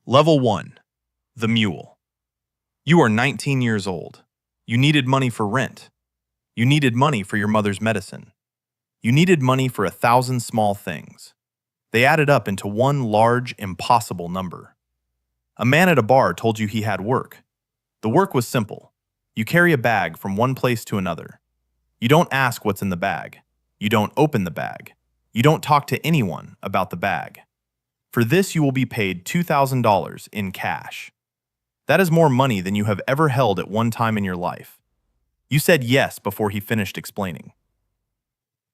Level 1. The Mule. You are 19 years old. You needed money for rent. You needed money for your mother's medicine. You needed money for 1,000 small things. They added up into one large, impossible number. A man at a bar told you he had work. The work was simple. You carry a bag from one place to another. You don't ask what's in the bag. You don't open the bag. You don't talk to anyone about the bag. For this, you will be paid $2,000 in cash. That is more money than you have ever held at one time in your life. You said yes before he finished explaining.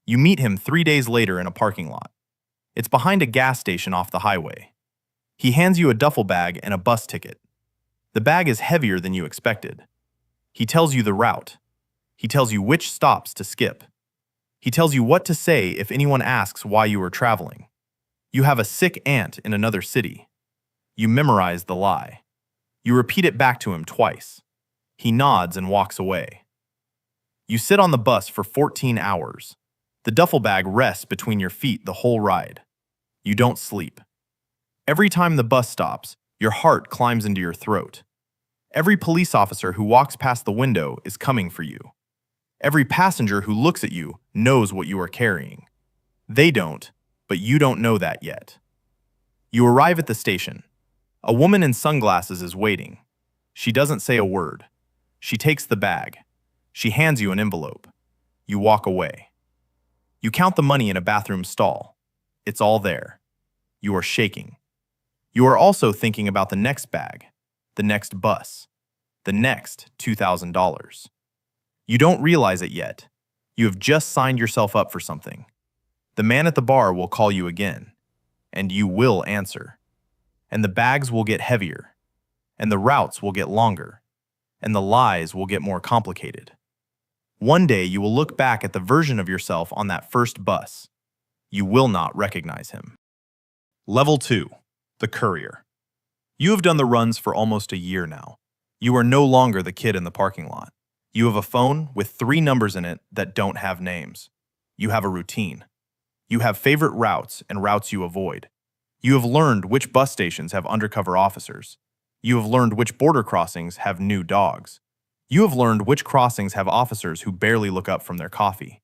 You meet him 3 days later in a parking lot. It's behind a gas station off the highway. He hands you a duffel bag and a bus ticket. The bag is heavier than you expected. He tells you the route. He tells you which stops to skip. He tells you what to say if anyone asks why you are traveling. You have a sick aunt in another city. You memorize the lie. You repeat it back to him twice. He nods and walks away. You sit on the bus for 14 hours. The duffel bag rests between your feet the whole ride. You don't sleep. Every time the bus stops, your heart climbs into your throat. Every police officer who walks past the window is coming for you. Every passenger who looks at you knows what you are carrying. They don't, but you don't know that yet. You arrive at the station. A woman in sunglasses is waiting. She doesn't say a word. She takes the bag. She hands you an envelope. You walk away. You count the money in a bathroom stall. It's all there. You are shaking. You are also thinking about the next bag, the next bus, the next $2,000. You don't realize it yet. You have just signed yourself up for something. The man at the bar will call you again, and you will answer. And the bags will get heavier, and the routes will get longer, and the lies will get more complicated. One day you will look back at the version of yourself on that first bus. You will not recognize him. Level 2. The Courier. You have done the runs for almost a year now. You are no longer the kid in the parking lot. You have a phone with 3 numbers in it that don't have names. You have a routine. You have favorite routes and routes you avoid. You have learned which bus stations have undercover officers. You have learned which border crossings have new dogs. You have learned which crossings have officers who barely look up from their coffee.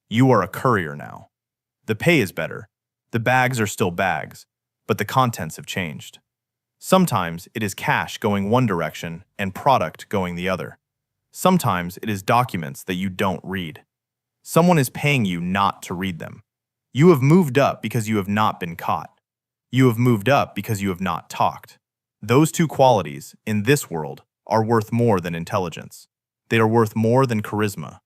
You are a courier now. The pay is better. The bags are still bags, but the contents have changed. Sometimes it is cash going one direction and product going the other. Sometimes it is documents that you don't read. Someone is paying you not to read them. You have moved up because you have not been caught. You have moved up because you have not talked. Those 2 qualities, in this world, are worth more than intelligence. They are worth more than charisma.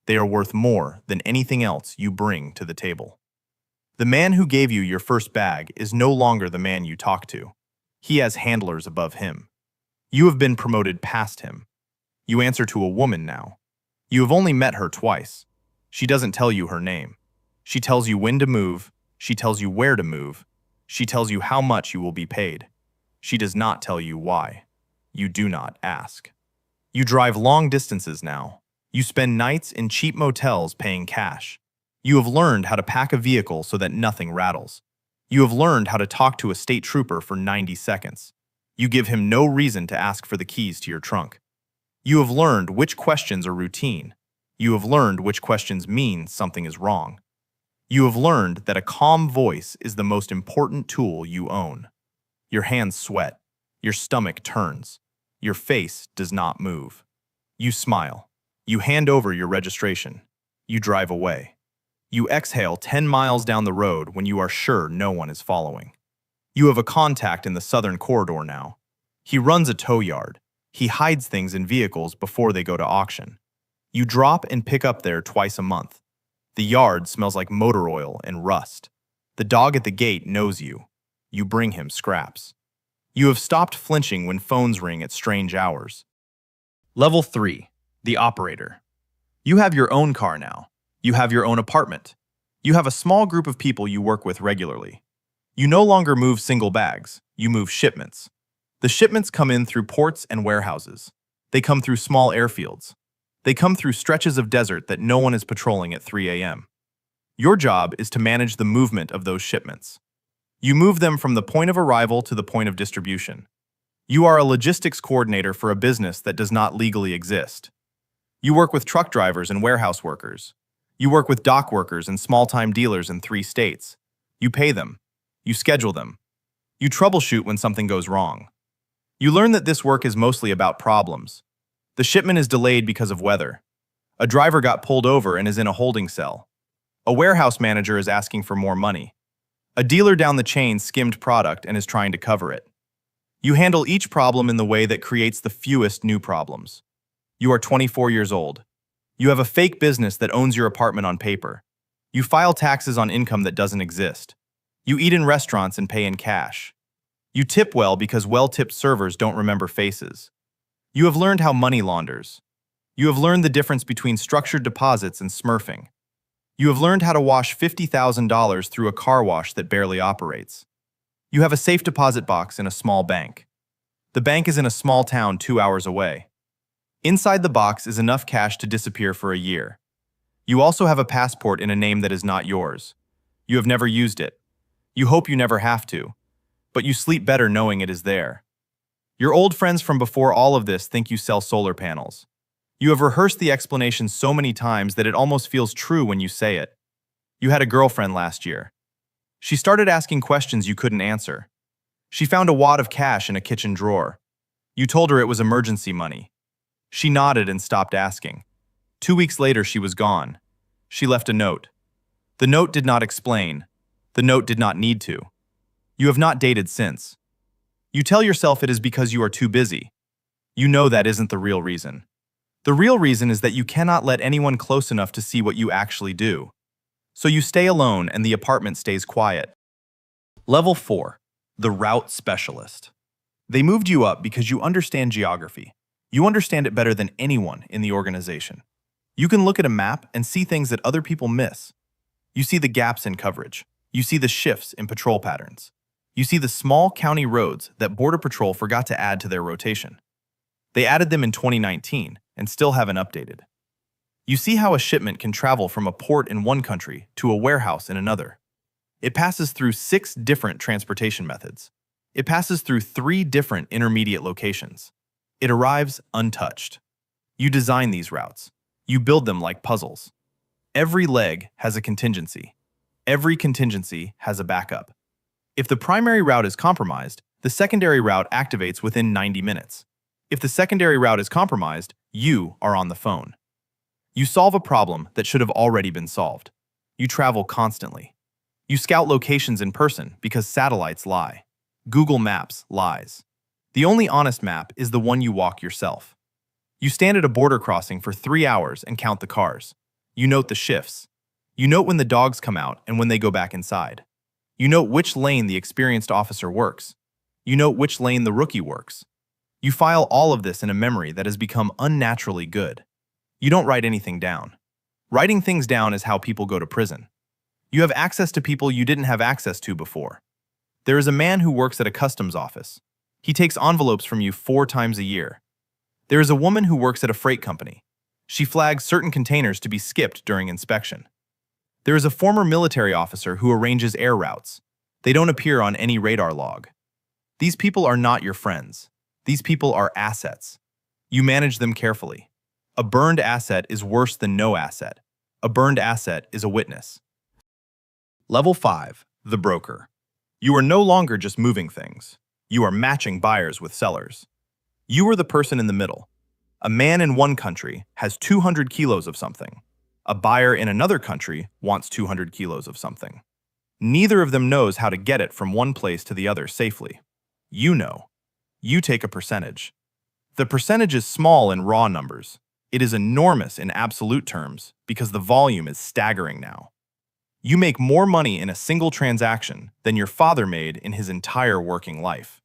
They are worth more than anything else you bring to the table. The man who gave you your first bag is no longer the man you talk to. He has handlers above him. You have been promoted past him. You answer to a woman now. You have only met her twice. She doesn't tell you her name. She tells you when to move. She tells you where to move. She tells you how much you will be paid. She does not tell you why. You do not ask. You drive long distances now. You spend nights in cheap motels paying cash. You have learned how to pack a vehicle so that nothing rattles. You have learned how to talk to a state trooper for 90 seconds. You give him no reason to ask for the keys to your trunk. You have learned which questions are routine. You have learned which questions mean something is wrong. You have learned that a calm voice is the most important tool you own. Your hands sweat. Your stomach turns. Your face does not move. You smile. You hand over your registration. You drive away. You exhale 10 miles down the road when you are sure no one is following. You have a contact in the southern corridor now. He runs a tow yard. He hides things in vehicles before they go to auction. You drop and pick up there twice a month. The yard smells like motor oil and rust. The dog at the gate knows you. You bring him scraps. You have stopped flinching when phones ring at strange hours. Level 3. The Operator. You have your own car now. You have your own apartment. You have a small group of people you work with regularly. You no longer move single bags. You move shipments. The shipments come in through ports and warehouses. They come through small airfields. They come through stretches of desert that no one is patrolling at 3 a.m. Your job is to manage the movement of those shipments. You move them from the point of arrival to the point of distribution. You are a logistics coordinator for a business that does not legally exist. You work with truck drivers and warehouse workers. You work with dock workers and small-time dealers in 3 states. You pay them. You schedule them. You troubleshoot when something goes wrong. You learn that this work is mostly about problems. The shipment is delayed because of weather. A driver got pulled over and is in a holding cell. A warehouse manager is asking for more money. A dealer down the chain skimmed product and is trying to cover it. You handle each problem in the way that creates the fewest new problems. You are 24 years old. You have a fake business that owns your apartment on paper. You file taxes on income that doesn't exist. You eat in restaurants and pay in cash. You tip well because well-tipped servers don't remember faces. You have learned how money launders. You have learned the difference between structured deposits and smurfing. You have learned how to wash $50,000 through a car wash that barely operates. You have a safe deposit box in a small bank. The bank is in a small town 2 hours away. Inside the box is enough cash to disappear for a year. You also have a passport in a name that is not yours. You have never used it. You hope you never have to, but you sleep better knowing it is there. Your old friends from before all of this think you sell solar panels. You have rehearsed the explanation so many times that it almost feels true when you say it. You had a girlfriend last year. She started asking questions you couldn't answer. She found a wad of cash in a kitchen drawer. You told her it was emergency money. She nodded and stopped asking. 2 weeks later, she was gone. She left a note. The note did not explain. The note did not need to. You have not dated since. You tell yourself it is because you are too busy. You know that isn't the real reason. The real reason is that you cannot let anyone close enough to see what you actually do. So you stay alone and the apartment stays quiet. Level 4. The Route Specialist. They moved you up because you understand geography. You understand it better than anyone in the organization. You can look at a map and see things that other people miss. You see the gaps in coverage. You see the shifts in patrol patterns. You see the small county roads that Border Patrol forgot to add to their rotation. They added them in 2019 and still haven't updated. You see how a shipment can travel from a port in one country to a warehouse in another. It passes through 6 different transportation methods. It passes through 3 different intermediate locations. It arrives untouched. You design these routes. You build them like puzzles. Every leg has a contingency. Every contingency has a backup. If the primary route is compromised, the secondary route activates within 90 minutes. If the secondary route is compromised, you are on the phone. You solve a problem that should have already been solved. You travel constantly. You scout locations in person because satellites lie. Google Maps lies. The only honest map is the one you walk yourself. You stand at a border crossing for 3 hours and count the cars. You note the shifts. You note when the dogs come out and when they go back inside. You note which lane the experienced officer works. You note which lane the rookie works. You file all of this in a memory that has become unnaturally good. You don't write anything down. Writing things down is how people go to prison. You have access to people you didn't have access to before. There is a man who works at a customs office. He takes envelopes from you 4 times a year. There is a woman who works at a freight company. She flags certain containers to be skipped during inspection. There is a former military officer who arranges air routes. They don't appear on any radar log. These people are not your friends. These people are assets. You manage them carefully. A burned asset is worse than no asset. A burned asset is a witness. Level 5. The Broker. You are no longer just moving things. You are matching buyers with sellers. You are the person in the middle. A man in one country has 200 kilos of something. A buyer in another country wants 200 kilos of something. Neither of them knows how to get it from one place to the other safely. You know. You take a percentage. The percentage is small in raw numbers. It is enormous in absolute terms because the volume is staggering now. You make more money in a single transaction than your father made in his entire working life.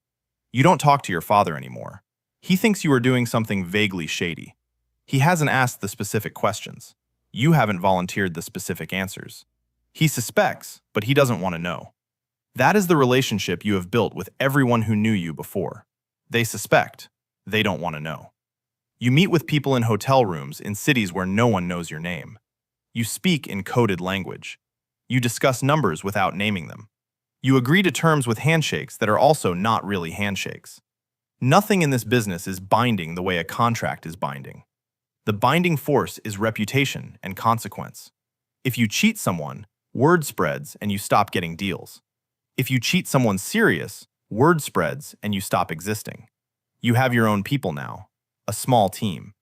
You don't talk to your father anymore. He thinks you are doing something vaguely shady. He hasn't asked the specific questions. You haven't volunteered the specific answers. He suspects, but he doesn't want to know. That is the relationship you have built with everyone who knew you before. They suspect. They don't want to know. You meet with people in hotel rooms in cities where no one knows your name. You speak in coded language. You discuss numbers without naming them. You agree to terms with handshakes that are also not really handshakes. Nothing in this business is binding the way a contract is binding. The binding force is reputation and consequence. If you cheat someone, word spreads and you stop getting deals. If you cheat someone serious, word spreads and you stop existing. You have your own people now, a small team.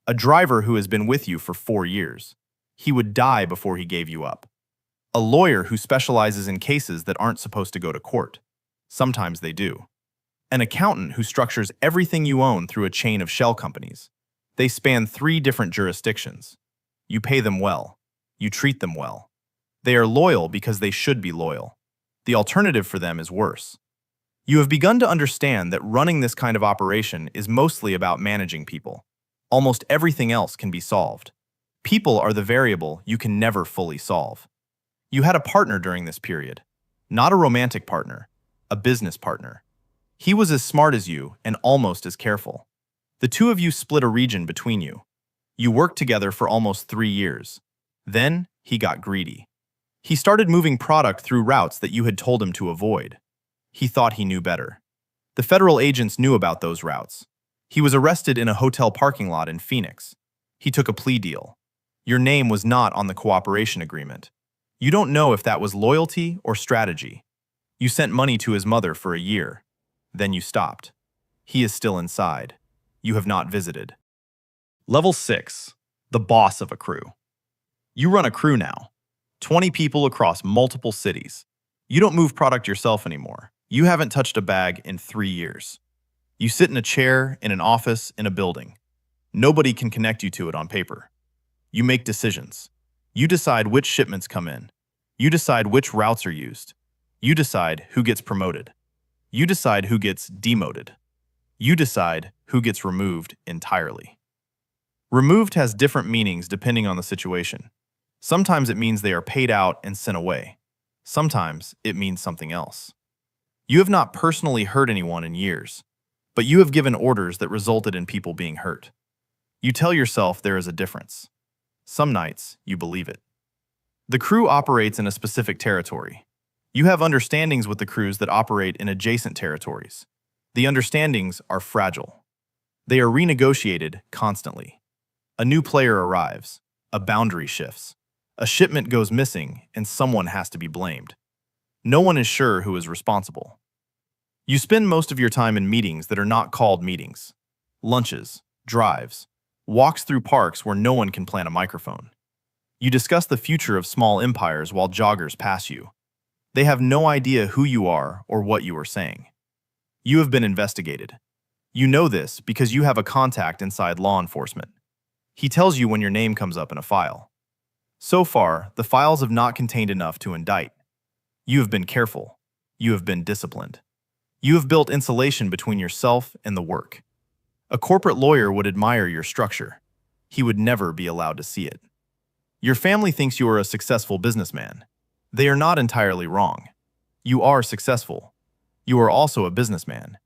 A driver who has been with you for 4 years. He would die before he gave you up. A lawyer who specializes in cases that aren't supposed to go to court. Sometimes they do. An accountant who structures everything you own through a chain of shell companies. They span 3 different jurisdictions. You pay them well. You treat them well. They are loyal because they should be loyal. The alternative for them is worse. You have begun to understand that running this kind of operation is mostly about managing people. Almost everything else can be solved. People are the variable you can never fully solve. You had a partner during this period. Not a romantic partner, a business partner. He was as smart as you and almost as careful. The two of you split a region between you. You worked together for almost 3 years. Then, he got greedy. He started moving product through routes that you had told him to avoid. He thought he knew better. The federal agents knew about those routes. He was arrested in a hotel parking lot in Phoenix. He took a plea deal. Your name was not on the cooperation agreement. You don't know if that was loyalty or strategy. You sent money to his mother for a year. Then you stopped. He is still inside. You have not visited. Level 6. The boss of a crew. You run a crew now. 20 people across multiple cities. You don't move product yourself anymore. You haven't touched a bag in 3 years. You sit in a chair, in an office, in a building. Nobody can connect you to it on paper. You make decisions. You decide which shipments come in. You decide which routes are used. You decide who gets promoted. You decide who gets demoted. You decide who gets removed entirely. Removed has different meanings depending on the situation. Sometimes it means they are paid out and sent away. Sometimes it means something else. You have not personally hurt anyone in years, but you have given orders that resulted in people being hurt. You tell yourself there is a difference. Some nights, you believe it. The crew operates in a specific territory. You have understandings with the crews that operate in adjacent territories. The understandings are fragile. They are renegotiated constantly. A new player arrives. A boundary shifts. A shipment goes missing, and someone has to be blamed. No one is sure who is responsible. You spend most of your time in meetings that are not called meetings. Lunches, drives, walks through parks where no one can plant a microphone. You discuss the future of small empires while joggers pass you. They have no idea who you are or what you are saying. You have been investigated. You know this because you have a contact inside law enforcement. He tells you when your name comes up in a file. So far, the files have not contained enough to indict. You have been careful. You have been disciplined. You have built insulation between yourself and the work. A corporate lawyer would admire your structure. He would never be allowed to see it. Your family thinks you are a successful businessman. They are not entirely wrong. You are successful. You are also a businessman.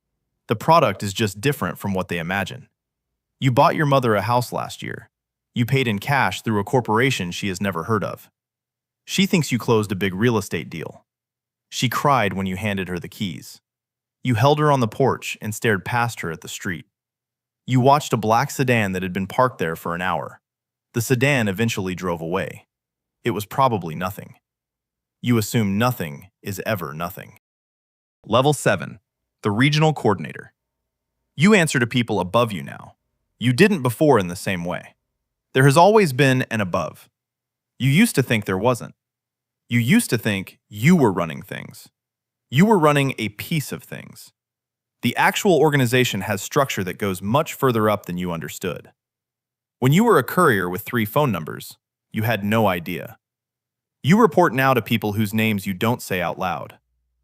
The product is just different from what they imagine. You bought your mother a house last year. You paid in cash through a corporation she has never heard of. She thinks you closed a big real estate deal. She cried when you handed her the keys. You held her on the porch and stared past her at the street. You watched a black sedan that had been parked there for an hour. The sedan eventually drove away. It was probably nothing. You assume nothing is ever nothing. Level 7. The regional coordinator. You answer to people above you now. You didn't before in the same way. There has always been an above. You used to think there wasn't. You used to think you were running things. You were running a piece of things. The actual organization has structure that goes much further up than you understood. When you were a courier with 3 phone numbers, you had no idea. You report now to people whose names you don't say out loud.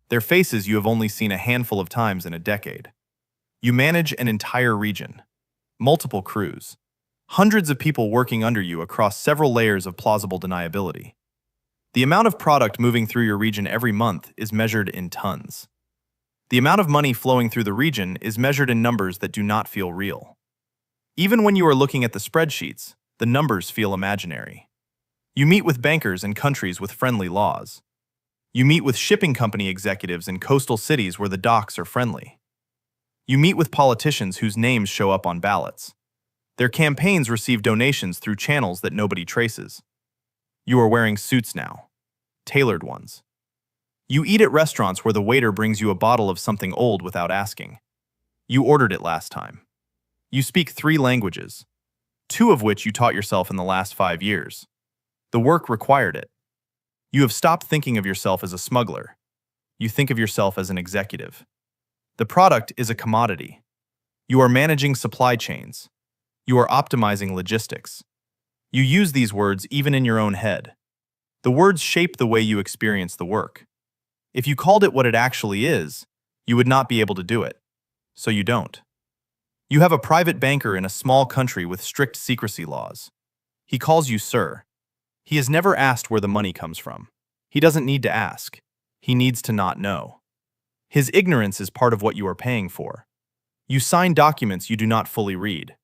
Their faces you have only seen a handful of times in a decade. You manage an entire region, multiple crews, hundreds of people working under you across several layers of plausible deniability. The amount of product moving through your region every month is measured in tons. The amount of money flowing through the region is measured in numbers that do not feel real. Even when you are looking at the spreadsheets, the numbers feel imaginary. You meet with bankers in countries with friendly laws. You meet with shipping company executives in coastal cities where the docks are friendly. You meet with politicians whose names show up on ballots. Their campaigns receive donations through channels that nobody traces. You are wearing suits now, tailored ones. You eat at restaurants where the waiter brings you a bottle of something old without asking. You ordered it last time. You speak 3 languages, 2 of which you taught yourself in the last 5 years. The work required it. You have stopped thinking of yourself as a smuggler. You think of yourself as an executive. The product is a commodity. You are managing supply chains. You are optimizing logistics. You use these words even in your own head. The words shape the way you experience the work. If you called it what it actually is, you would not be able to do it. So you don't. You have a private banker in a small country with strict secrecy laws. He calls you sir. He has never asked where the money comes from. He doesn't need to ask. He needs to not know. His ignorance is part of what you are paying for. You sign documents you do not fully read.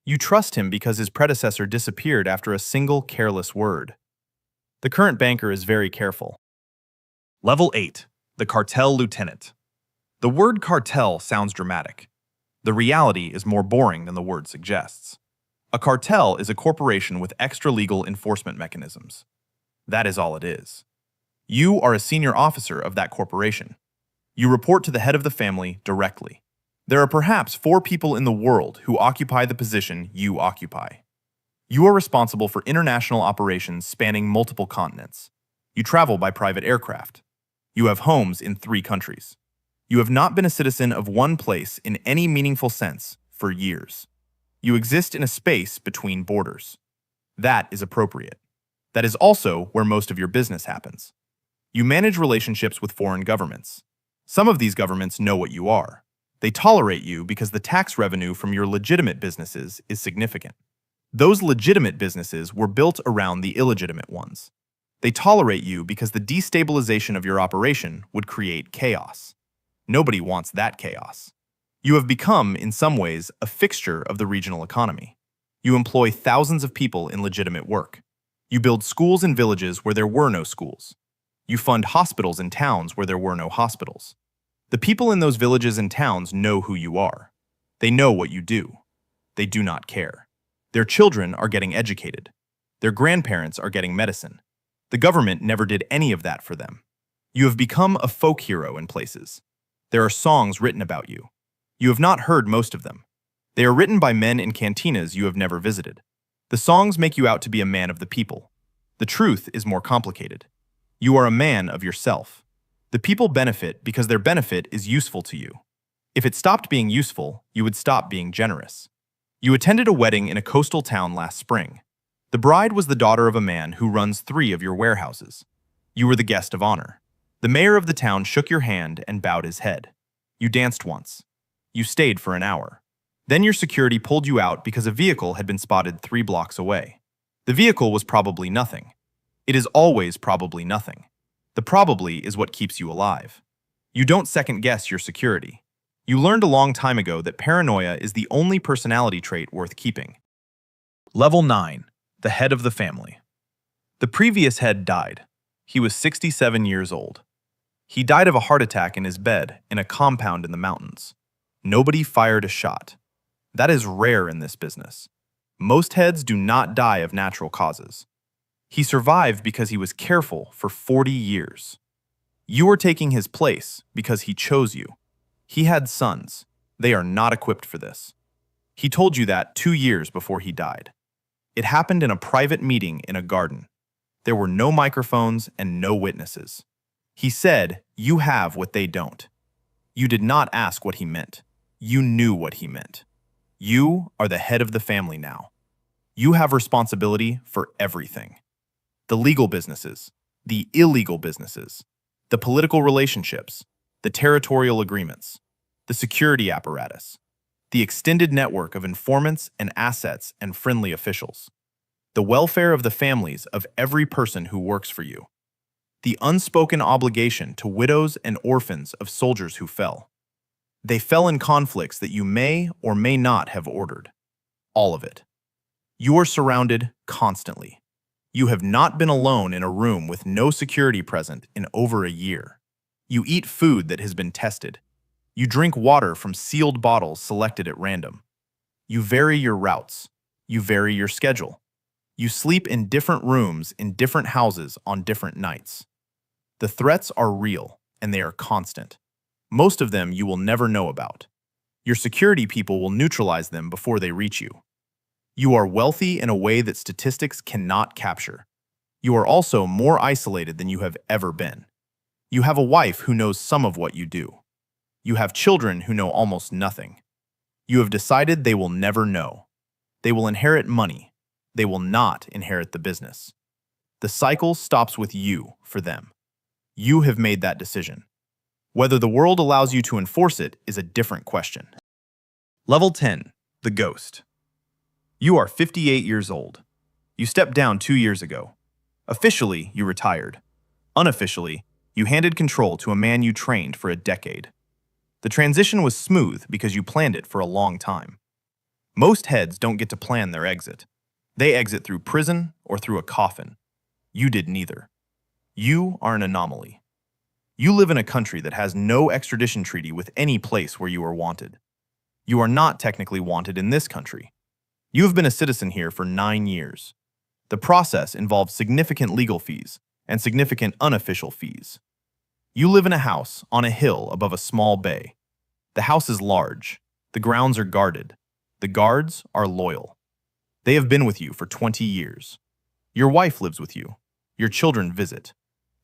You trust him because his predecessor disappeared after a single careless word. The current banker is very careful. Level 8. The Cartel Lieutenant. The word cartel sounds dramatic. The reality is more boring than the word suggests. A cartel is a corporation with extra-legal enforcement mechanisms. That is all it is. You are a senior officer of that corporation. You report to the head of the family directly. There are perhaps 4 people in the world who occupy the position you occupy. You are responsible for international operations spanning multiple continents. You travel by private aircraft. You have homes in 3 countries. You have not been a citizen of one place in any meaningful sense for years. You exist in a space between borders. That is appropriate. That is also where most of your business happens. You manage relationships with foreign governments. Some of these governments know what you are. They tolerate you because the tax revenue from your legitimate businesses is significant. Those legitimate businesses were built around the illegitimate ones. They tolerate you because the destabilization of your operation would create chaos. Nobody wants that chaos. You have become, in some ways, a fixture of the regional economy. You employ thousands of people in legitimate work. You build schools in villages where there were no schools. You fund hospitals in towns where there were no hospitals. The people in those villages and towns know who you are. They know what you do. They do not care. Their children are getting educated. Their grandparents are getting medicine. The government never did any of that for them. You have become a folk hero in places. There are songs written about you. You have not heard most of them. They are written by men in cantinas you have never visited. The songs make you out to be a man of the people. The truth is more complicated. You are a man of yourself. The people benefit because their benefit is useful to you. If it stopped being useful, you would stop being generous. You attended a wedding in a coastal town last spring. The bride was the daughter of a man who runs 3 of your warehouses. You were the guest of honor. The mayor of the town shook your hand and bowed his head. You danced once. You stayed for an hour. Then your security pulled you out because a vehicle had been spotted 3 blocks away. The vehicle was probably nothing. It is always probably nothing. The probably is what keeps you alive. You don't second-guess your security. You learned a long time ago that paranoia is the only personality trait worth keeping. Level 9. The head of the family. The previous head died. He was 67 years old. He died of a heart attack in his bed in a compound in the mountains. Nobody fired a shot. That is rare in this business. Most heads do not die of natural causes. He survived because he was careful for 40 years. You are taking his place because he chose you. He had sons. They are not equipped for this. He told you that 2 years before he died. It happened in a private meeting in a garden. There were no microphones and no witnesses. He said, "You have what they don't." You did not ask what he meant. You knew what he meant. You are the head of the family now. You have responsibility for everything. The legal businesses, the illegal businesses, the political relationships, the territorial agreements, the security apparatus, the extended network of informants and assets and friendly officials, the welfare of the families of every person who works for you, the unspoken obligation to widows and orphans of soldiers who fell. They fell in conflicts that you may or may not have ordered. All of it. You are surrounded constantly. You have not been alone in a room with no security present in over a year. You eat food that has been tested. You drink water from sealed bottles selected at random. You vary your routes. You vary your schedule. You sleep in different rooms in different houses on different nights. The threats are real, and they are constant. Most of them you will never know about. Your security people will neutralize them before they reach you. You are wealthy in a way that statistics cannot capture. You are also more isolated than you have ever been. You have a wife who knows some of what you do. You have children who know almost nothing. You have decided they will never know. They will inherit money. They will not inherit the business. The cycle stops with you for them. You have made that decision. Whether the world allows you to enforce it is a different question. Level 10. The Ghost. You are 58 years old. You stepped down 2 years ago. Officially, you retired. Unofficially, you handed control to a man you trained for a decade. The transition was smooth because you planned it for a long time. Most heads don't get to plan their exit. They exit through prison or through a coffin. You did neither. You are an anomaly. You live in a country that has no extradition treaty with any place where you are wanted. You are not technically wanted in this country. You have been a citizen here for 9 years. The process involves significant legal fees and significant unofficial fees. You live in a house on a hill above a small bay. The house is large. The grounds are guarded. The guards are loyal. They have been with you for 20 years. Your wife lives with you. Your children visit.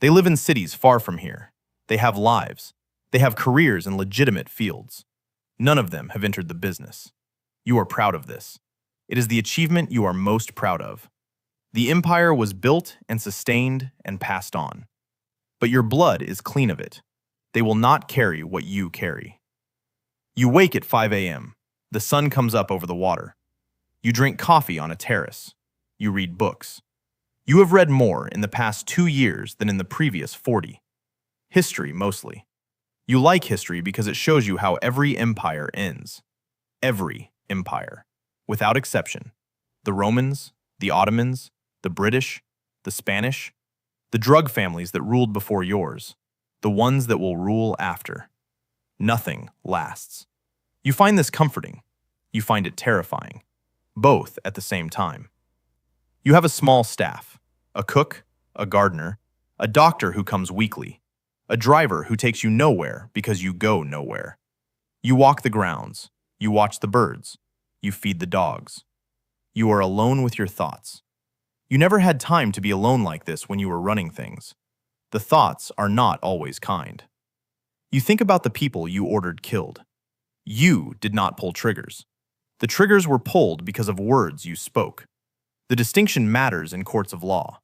They live in cities far from here. They have lives. They have careers in legitimate fields. None of them have entered the business. You are proud of this. It is the achievement you are most proud of. The empire was built and sustained and passed on. But your blood is clean of it. They will not carry what you carry. You wake at 5 a.m. The sun comes up over the water. You drink coffee on a terrace. You read books. You have read more in the past 2 years than in the previous 40. History, mostly. You like history because it shows you how every empire ends. Every empire, without exception. The Romans, the Ottomans, the British, the Spanish, the drug families that ruled before yours, the ones that will rule after. Nothing lasts. You find this comforting. You find it terrifying. Both at the same time. You have a small staff, a cook, a gardener, a doctor who comes weekly, a driver who takes you nowhere because you go nowhere. You walk the grounds. You watch the birds. You feed the dogs. You are alone with your thoughts. You never had time to be alone like this when you were running things. The thoughts are not always kind. You think about the people you ordered killed. You did not pull triggers. The triggers were pulled because of words you spoke. The distinction matters in courts of law.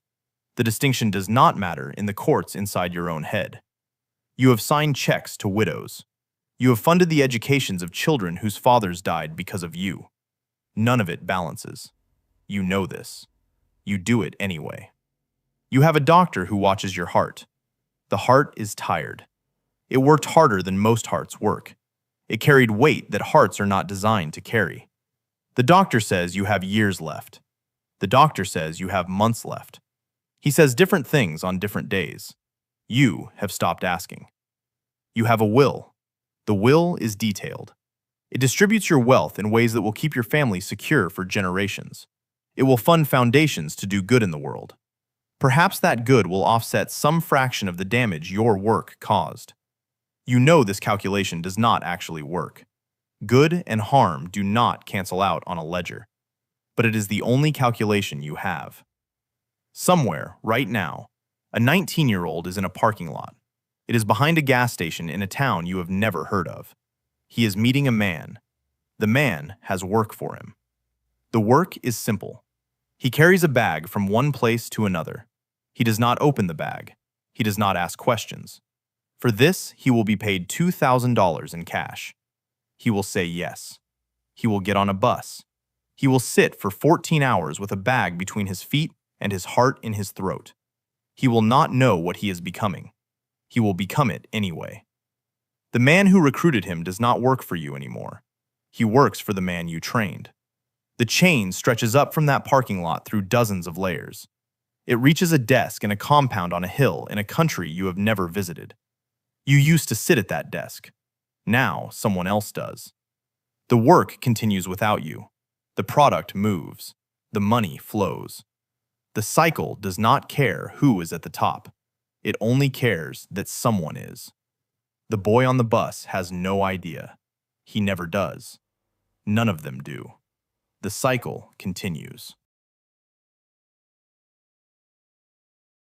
The distinction does not matter in the courts inside your own head. You have signed checks to widows. You have funded the educations of children whose fathers died because of you. None of it balances. You know this. You do it anyway. You have a doctor who watches your heart. The heart is tired. It worked harder than most hearts work. It carried weight that hearts are not designed to carry. The doctor says you have years left. The doctor says you have months left. He says different things on different days. You have stopped asking. You have a will. The will is detailed. It distributes your wealth in ways that will keep your family secure for generations. It will fund foundations to do good in the world. Perhaps that good will offset some fraction of the damage your work caused. You know this calculation does not actually work. Good and harm do not cancel out on a ledger. But it is the only calculation you have. Somewhere, right now, a 19-year-old is in a parking lot. It is behind a gas station in a town you have never heard of. He is meeting a man. The man has work for him. The work is simple. He carries a bag from one place to another. He does not open the bag. He does not ask questions. For this, he will be paid $2,000 in cash. He will say yes. He will get on a bus. He will sit for 14 hours with a bag between his feet and his heart in his throat. He will not know what he is becoming. He will become it anyway. The man who recruited him does not work for you anymore. He works for the man you trained. The chain stretches up from that parking lot through dozens of layers. It reaches a desk in a compound on a hill in a country you have never visited. You used to sit at that desk. Now someone else does. The work continues without you. The product moves. The money flows. The cycle does not care who is at the top. It only cares that someone is. The boy on the bus has no idea. He never does. None of them do. The cycle continues.